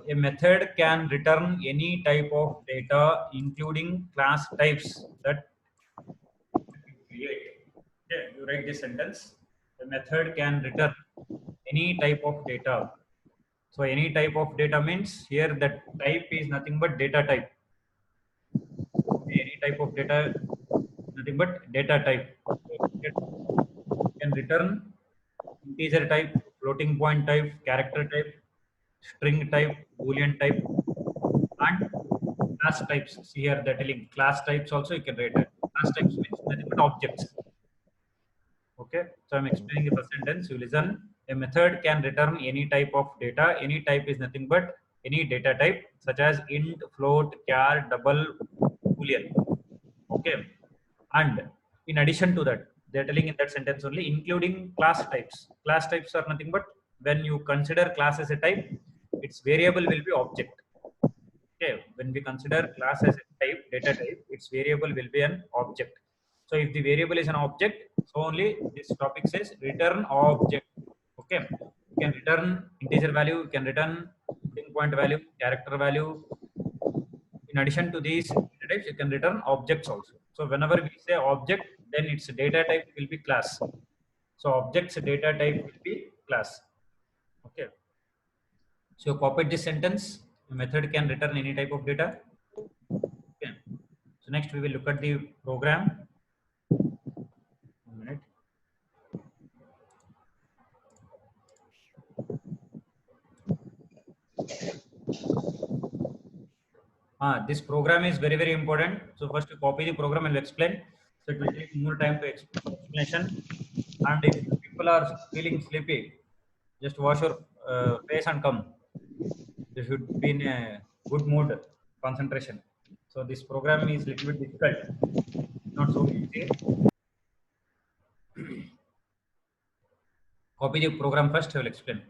a method can return any type of data, including class types that you create. Okay, you write this sentence. A method can return any type of data. So any type of data means here that type is nothing but data type. Any type of data, nothing but data type. So it can return integer type, floating point type, character type, string type, boolean type, and class types. See here they're telling class types also you can write it. Class types means nothing but objects. Okay, so I'm explaining the first sentence. You listen. A method can return any type of data. Any type is nothing but any data type, such as int, float, char, double, boolean. Okay, and in addition to that, they're telling in that sentence only, including class types. Class types are nothing but when you consider class as a type, its variable will be object. Okay, when we consider class as a type, data type, its variable will be an object. So if the variable is an object, so only this topic says return object. Okay, you can return integer value, you can return floating point value, character value. In addition to these data types, you can return objects also. So whenever we say object, then its data type will be class. So object's data type will be class. Okay. So copy this sentence. A method can return any type of data. Okay. So next we will look at the program. 1 minute. This program is very, very important. So first you copy the program and we'll explain. So it will take more time to explanation. And if people are feeling sleepy, just wash your face and come. You should be in a good mood, concentration. So this program is little bit difficult, not so easy. Copy the program first, I will explain.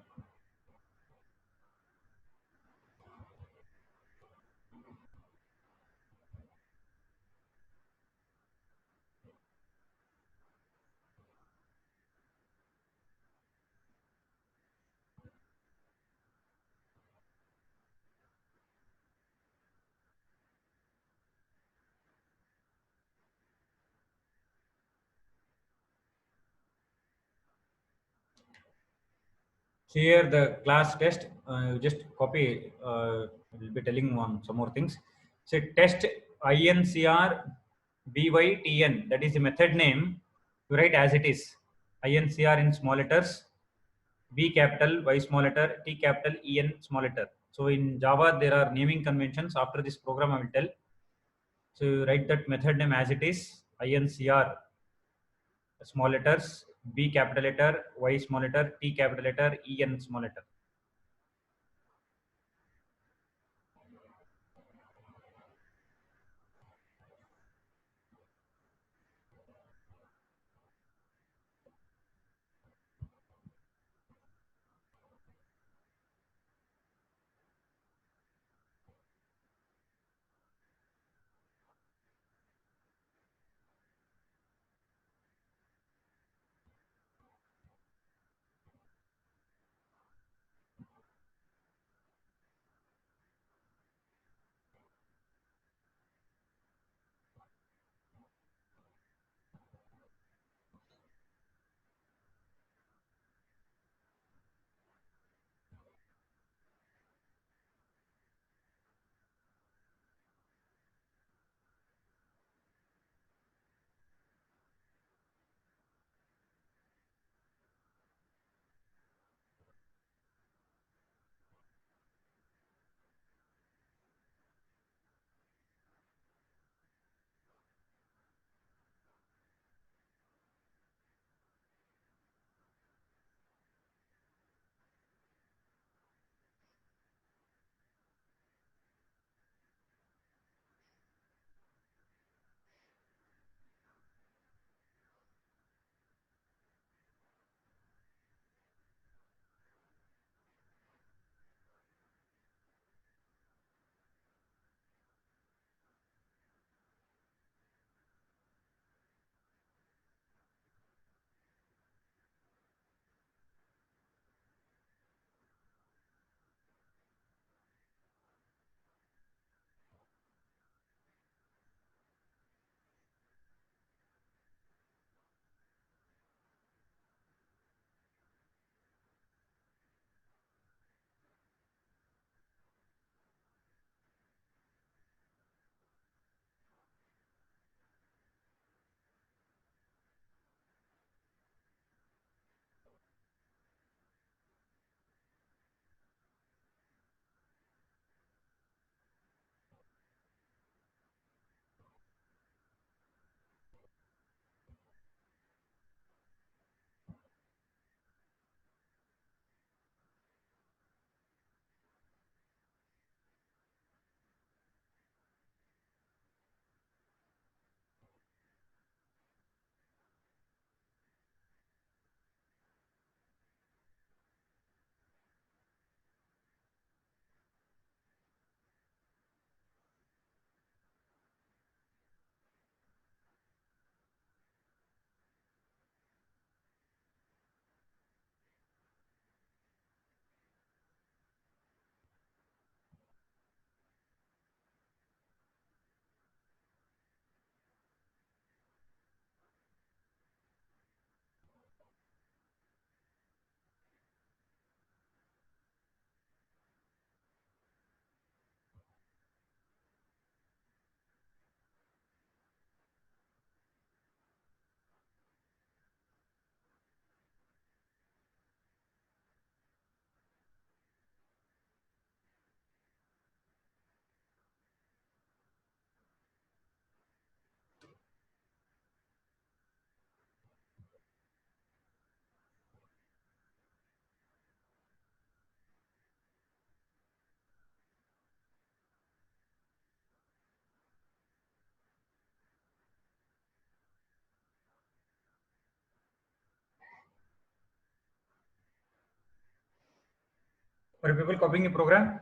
Here the class test, you just copy, will be telling on some more things. So test incr bytn, that is the method name, you write as it is. Incr in small letters, B capital, Y small letter, T capital, En small letter. So in Java there are naming conventions. After this program I will tell. So you write that method name as it is, incr small letters, B capital letter, Y small letter, T capital letter, En small letter. Are people copying a program?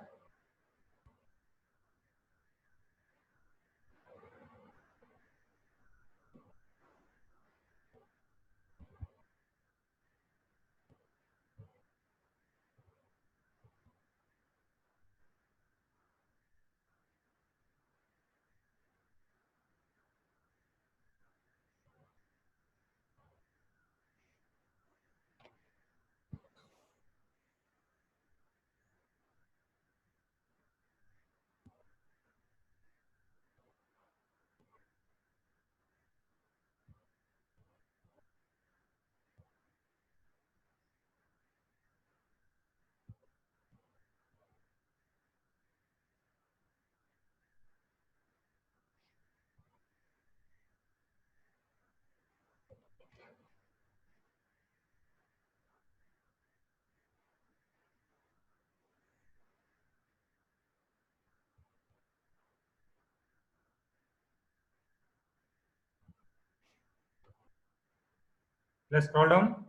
Let's scroll down.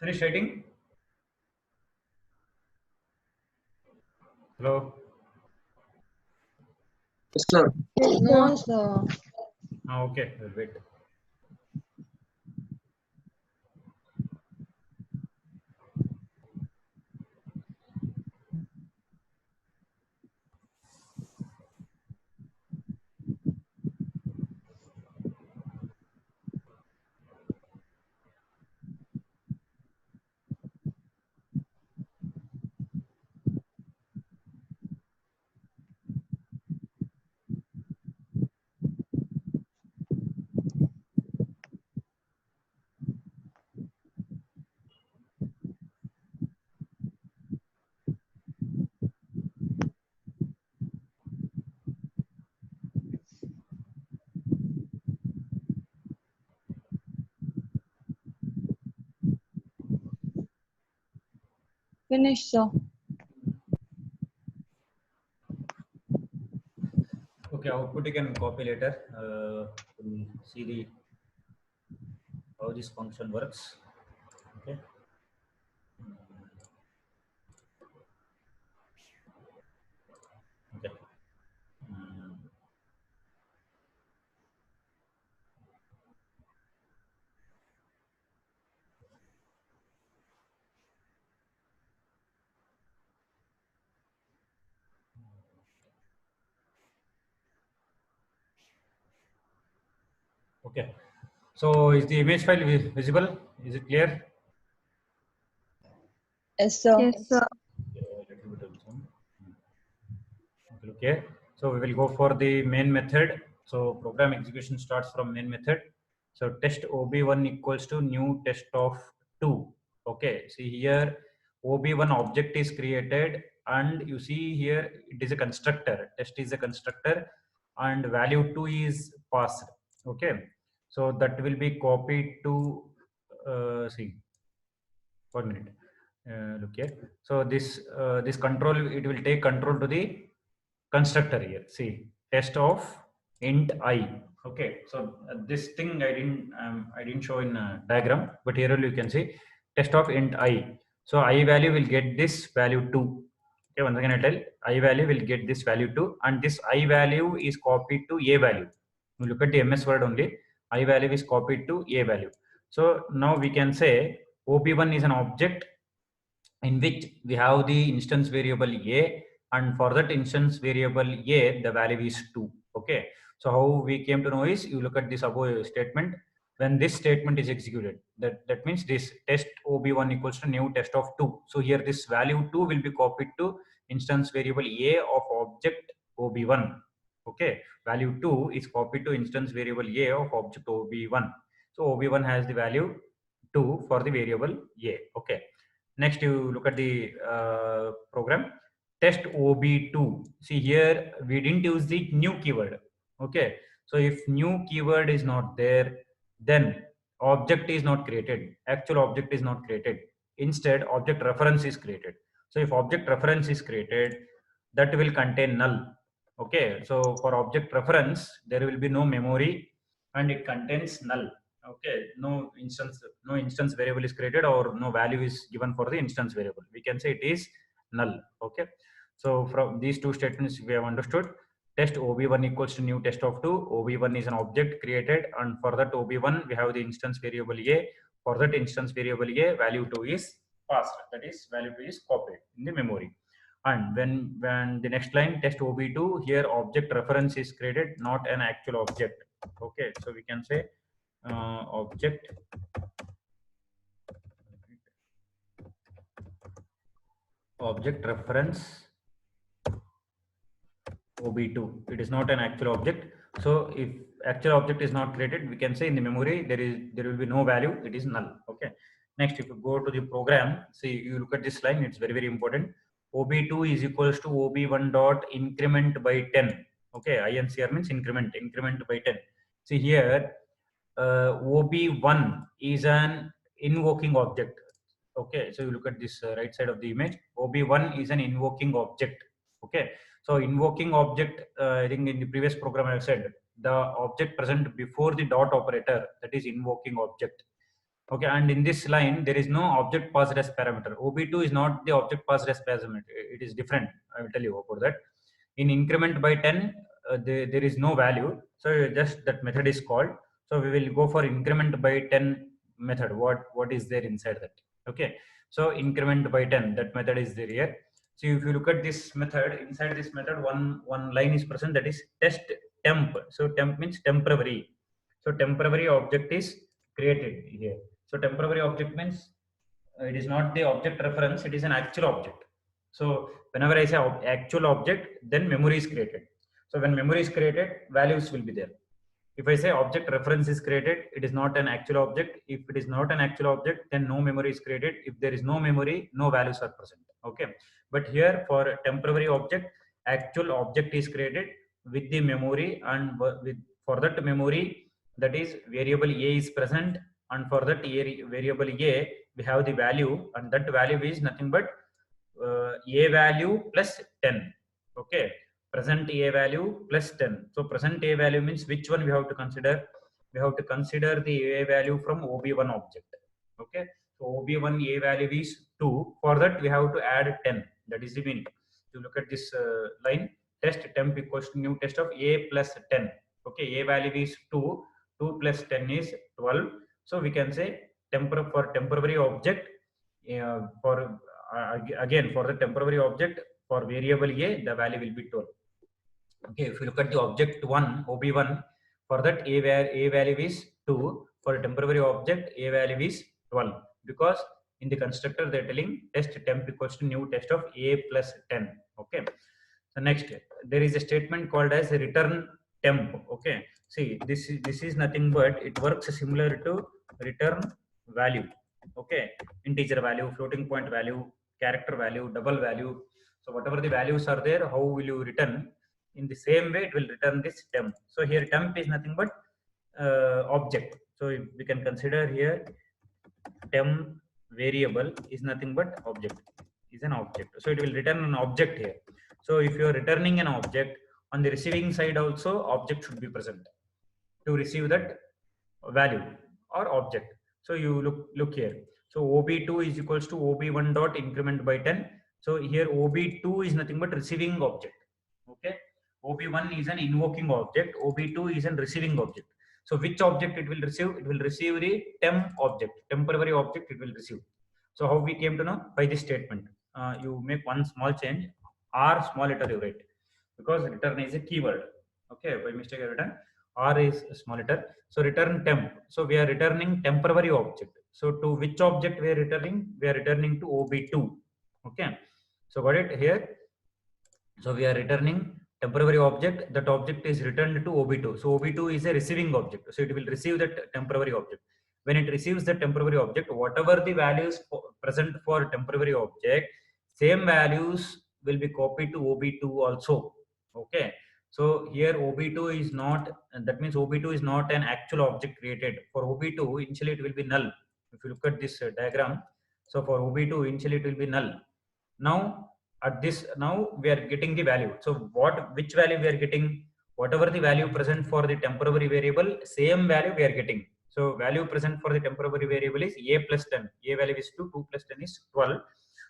Finish writing? Hello? Yes, sir. No, sir. Okay, we'll wait. Finish, sir. Okay, output you can copy later. We'll see the how this function works. Okay. Okay. Mm, Okay. So is the image file visible? Is it clear? Yes, sir. Yes, sir. Little bit of zoom. Okay. So we will go for the main method. So program execution starts from main method. So test ob1 equals to new test of 2. Okay. See here ob1 object is created, and you see here it is a constructor. Test is a constructor and value 2 is passed. Okay. So that will be copied to see 1 minute. Look here. So this control, it will take control to the constructor here. See, test of int I. Okay, so this thing I didn't show in diagram, but here you can see test of int I. So I value will get this value 2. Okay, once again I tell I value will get this value 2, and this I value is copied to a value. You look at the MS Word only. I value is copied to a value. So now we can say OP1 is an object in which we have the instance variable a, and for that instance variable a the value is 2. Okay, so how we came to know is, you look at this above statement. When this statement is executed, that means this test ob1 equals to new test of 2. So here this value 2 will be copied to instance variable a of object ob1. Okay, value 2 is copied to instance variable a of object ob1. So ob1 has the value 2 for the variable a. Okay, next you look at the program test ob2. See here we didn't use the new keyword. Okay, so if new keyword is not there, then object is not created, actual object is not created. Instead object reference is created. So if object reference is created, that will contain null. Okay, so for object reference there will be no memory and it contains null. Okay, no instance variable is created, or no value is given for the instance variable. We can say it is null. Okay, so from these two statements we have understood test ob1 equals to new test of 2. ob1 is an object created, and for that ob1 we have the instance variable a. For that instance variable a, value 2 is passed, that is value 2 is copied in the memory. And when the next line test ob2, here object reference is created, not an actual object. Okay, so we can say object reference ob2, it is not an actual object. So if actual object is not created, we can say in the memory there will be no value, it is null. Okay, next if you go to the program, see you look at this line, it's very very important. ob2 is equals to ob1 dot increment by 10. Okay, incr means increment by 10. See here ob1 is an invoking object. Okay, so you look at this right side of the image, ob1 is an invoking object. Okay, so invoking object, I think in the previous program I have said the object present before the dot operator, that is invoking object. Okay, and in this line, there is no object passed as parameter. OB2 is not the object passed as parameter. It is different. I will tell you about that. In increment by 10, there is no value. So just that method is called. So we will go for increment by 10 method. What is there inside that? Okay. So increment by 10, that method is there here. So if you look at this method, inside this method, one line is present, that is test temp. So temp means temporary. So temporary object is created here. So temporary object means it is not the object reference, it is an actual object. So whenever I say actual object, then memory is created. So when memory is created, values will be there. If I say object reference is created, it is not an actual object. If it is not an actual object, then no memory is created. If there is no memory, no values are present. Okay. But here for a temporary object, actual object is created with the memory, and for that memory, that is variable a is present, and for that variable a, we have the value, and that value is nothing but a value plus 10. Okay, present a value plus 10. So present a value means which one we have to consider? We have to consider the a value from OB1 object. Okay, so OB1 a value is 2. For that we have to add 10. That is the meaning. To look at this line, test temp equals to new test of a plus 10. Okay, a value is 2. 2 plus 10 is 12. So we can say for temporary object, for again for the temporary object, for variable a, the value will be 12. Okay, if you look at the object 1, OB1, for that a value is 2. For a temporary object, a value is 12, because in the constructor they are telling test temp equals to new test of a plus 10. Okay, so next there is a statement called as return temp. Okay, see, this is nothing but it works similar to return value. Okay, integer value, floating point value, character value, double value. So whatever the values are there, how will you return? In the same way, it will return this temp. So here temp is nothing but object. So we can consider here temp variable is nothing but object, is an object. So it will return an object here. So if you are returning an object, on the receiving side also object should be present to receive that value or object. So you look here. So OB2 is equals to OB1 dot increment by 10. So here OB2 is nothing but receiving object. Okay, OB1 is an invoking object, OB2 is an receiving object. So which object it will receive? It will receive the temp object, temporary object it will receive. So how we came to know? By this statement. You make one small change, R small letter you write, because return is a keyword. Okay, by mistake I written R is a small letter. So return temp. So we are returning temporary object. So to which object we are returning? We are returning to OB2. Okay, so got it here. So we are returning temporary object. That object is returned to OB2. So OB2 is a receiving object. So it will receive that temporary object. When it receives the temporary object, whatever the values present for temporary object, same values will be copied to OB2 also. Okay. So here OB2 is not, that means OB2 is not an actual object created. For OB2, initially it will be null. If you look at this diagram, so for OB2, initially it will be null. Now at this, now we are getting the value. So which value we are getting? Whatever the value present for the temporary variable, same value we are getting. So value present for the temporary variable is a plus 10. A value is 2, 2 plus 10 is 12.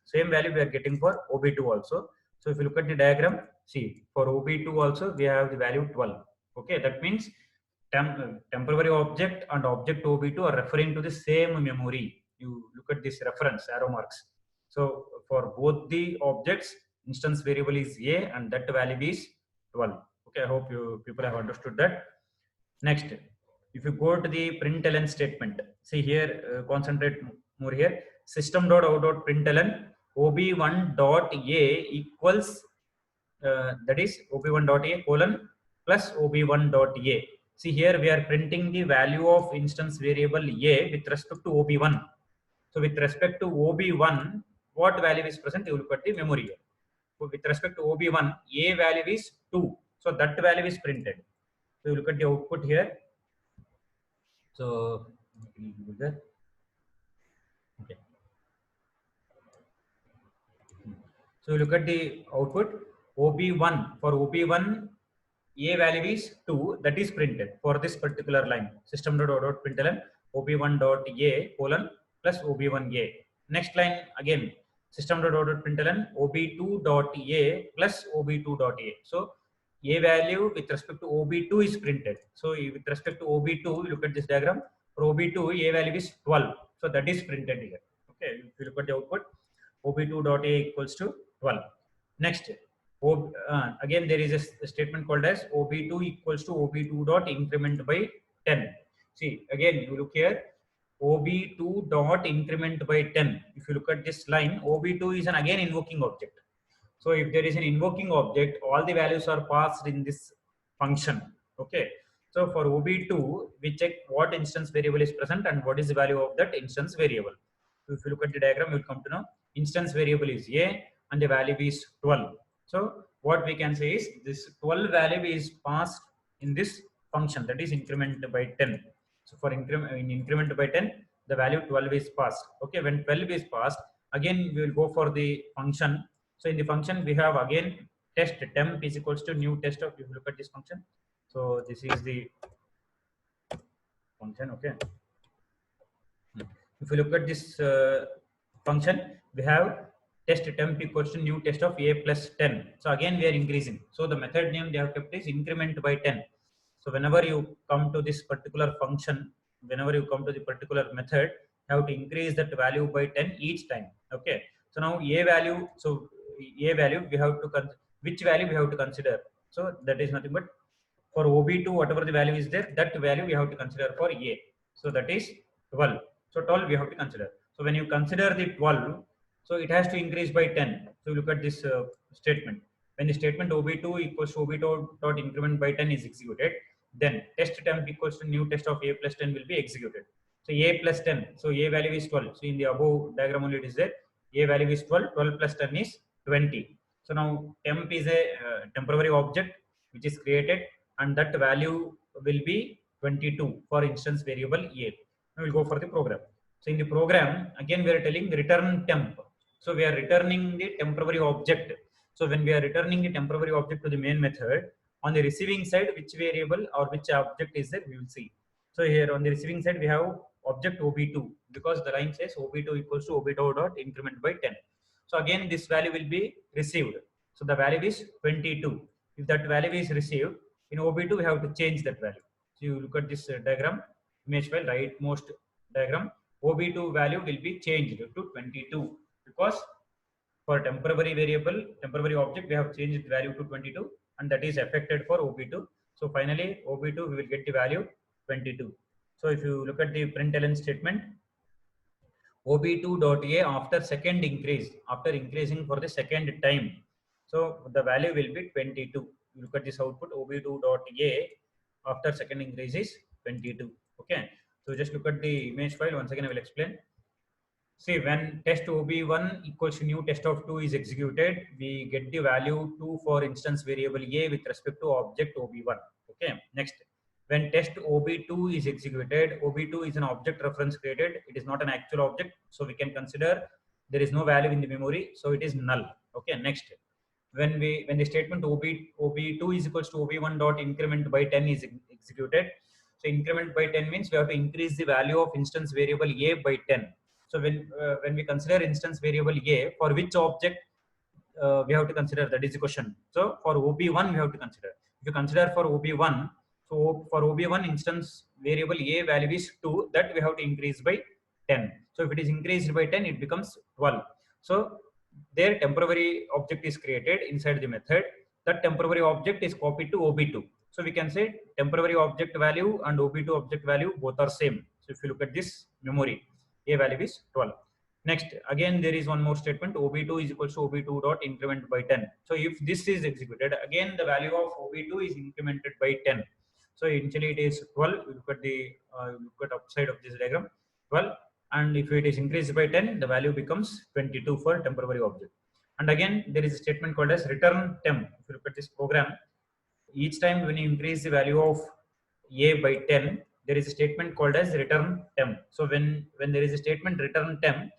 Same value we are getting for OB2 also. So if you look at the diagram, see, for OB2 also we have the value 12. Okay, that means temporary object and object OB2 are referring to the same memory. You look at this reference arrow marks. So for both the objects, instance variable is a and that value is 12. Okay, I hope you people have understood that. Next, if you go to the println statement, see here, concentrate more here. System.out.println ob1 dot a equals that is ob1 dot a colon plus ob1 dot a. See here we are printing the value of instance variable a with respect to ob1. So with respect to ob1, what value is present? You look at the memory here. So with respect to ob1, a value is 2. So that value is printed. So you look at the output here. So okay. So you look at the output OB1. For OB1, a value is 2, that is printed for this particular line. System.out.println ob1 dot a colon plus ob1 a. Next line again system dot out println ob2 dot a plus ob2 dot a. So a value with respect to ob2 is printed. So with respect to ob2, look at this diagram. For ob2, a value is 12. So that is printed here. Okay, if you look at the output, ob2 dot a equals to 12. Next, again there is a statement called as ob2 equals to ob2 dot increment by 10. See again, you look here, ob2 dot increment by 10. If you look at this line, ob2 is an again invoking object. So if there is an invoking object, all the values are passed in this function. Okay, so for ob2 we check what instance variable is present and what is the value of that instance variable. So if you look at the diagram, you will come to know instance variable is a and the value is 12. So what we can say is this 12 value is passed in this function, that is increment by 10. So for increment by 10, the value 12 is passed. Okay, when 12 is passed, again we will go for the function. So in the function we have again test temp is equals to new test of, if you look at this function. So this is the function. Okay, if you look at this function, we have test temp equals to new test of a plus 10. So again we are increasing. So the method name they have kept is increment by 10. So whenever you come to this particular function, whenever you come to the particular method, you have to increase that value by 10 each time. Okay, so now a value, so a value we have to which value we have to consider. So that is nothing but for ob2 whatever the value is there, that value we have to consider for a. So that is 12. So 12 we have to consider. So when you consider the 12, so it has to increase by 10. So look at this statement. When the statement ob2 equals to ob2 dot increment by 10 is executed, then test temp equals to new test of a plus 10 will be executed. So a plus 10. So a value is 12. So in the above diagram only it is there. A value is 12. 12 plus 10 is 20. So now temp is a temporary object which is created, and that value will be 22 for instance variable a. Now we'll go for the program. So in the program, again we are telling return temp. So we are returning the temporary object. So when we are returning the temporary object to the main method, on the receiving side, which variable or which object is there, we will see. So here on the receiving side, we have object ob2, because the line says ob2 equals to ob2 dot increment by 10. So again, this value will be received. So the value is 22. If that value is received, in ob2 we have to change that value. So you look at this diagram, image file, rightmost diagram, ob2 value will be changed to 22, because for temporary variable, temporary object, we have changed the value to 22, and that is affected for ob2. So finally ob2 we will get the value 22. So if you look at the println statement, ob2.a after second increase, after increasing for the second time, so the value will be 22. You look at this output, ob2.a after second increase is 22. Okay, so just look at the image file. Once again I will explain. See, when test ob1 equals to new test of 2 is executed, we get the value 2 for instance variable a with respect to object ob1. Okay, next, when test ob2 is executed, ob2 is an object reference created. It is not an actual object, so we can consider there is no value in the memory, so it is null. Okay, next, when the statement ob2 is equals to ob1 dot increment by 10 is executed. So increment by 10 means we have to increase the value of instance variable a by 10. So when we consider instance variable a, for which object we have to consider, that is the question. So for ob1 we have to consider. If you consider for ob1, so for ob1 instance variable a value is 2, that we have to increase by 10. So if it is increased by 10, it becomes 12. So their temporary object is created inside the method. That temporary object is copied to ob2. So we can say temporary object value and ob2 object value both are same. So if you look at this memory, a value is 12. Next, again there is one more statement, ob2 is equals to ob2 dot increment by 10. So if this is executed, again the value of ob2 is incremented by 10. So initially it is 12. You look at the look at upside of this diagram, 12, and if it is increased by 10, the value becomes 22 for temporary object. And again there is a statement called as return temp. If you look at this program, each time when you increase the value of a by 10, there is a statement called as return temp. So when there is a statement return temp,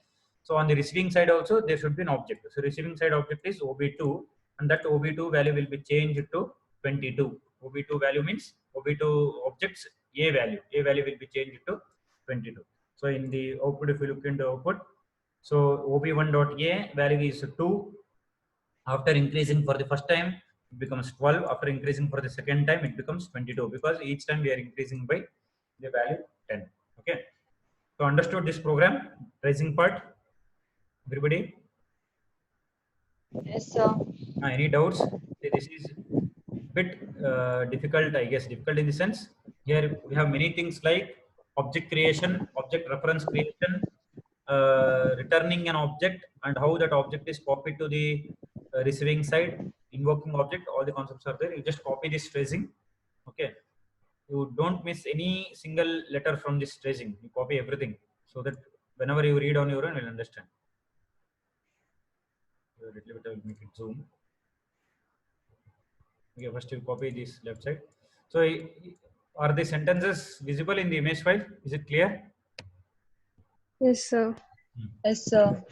so on the receiving side also there should be an object. So receiving side object is ob2, and that ob2 value will be changed to 22. ob2 value means ob2 objects a value will be changed to 22. So in the output, if you look into output, so ob1.a value is 2. After increasing for the first time, it becomes 12. After increasing for the second time, it becomes 22, because each time we are increasing by the value 10. Okay. So understood this program, tracing part, everybody? Yes, sir. Any doubts? See, this is bit difficult, I guess. Difficult in the sense, here we have many things like object creation, object reference creation, returning an object, and how that object is copied to the receiving side, invoking object. All the concepts are there. You just copy this tracing. Okay. You don't miss any single letter from this tracing. You copy everything, so that whenever you read on your own, you'll understand. A little bit, I will make it zoom. Okay, first you copy this left side. So are the sentences visible in the image file? Is it clear? Yes, sir. Yes, sir.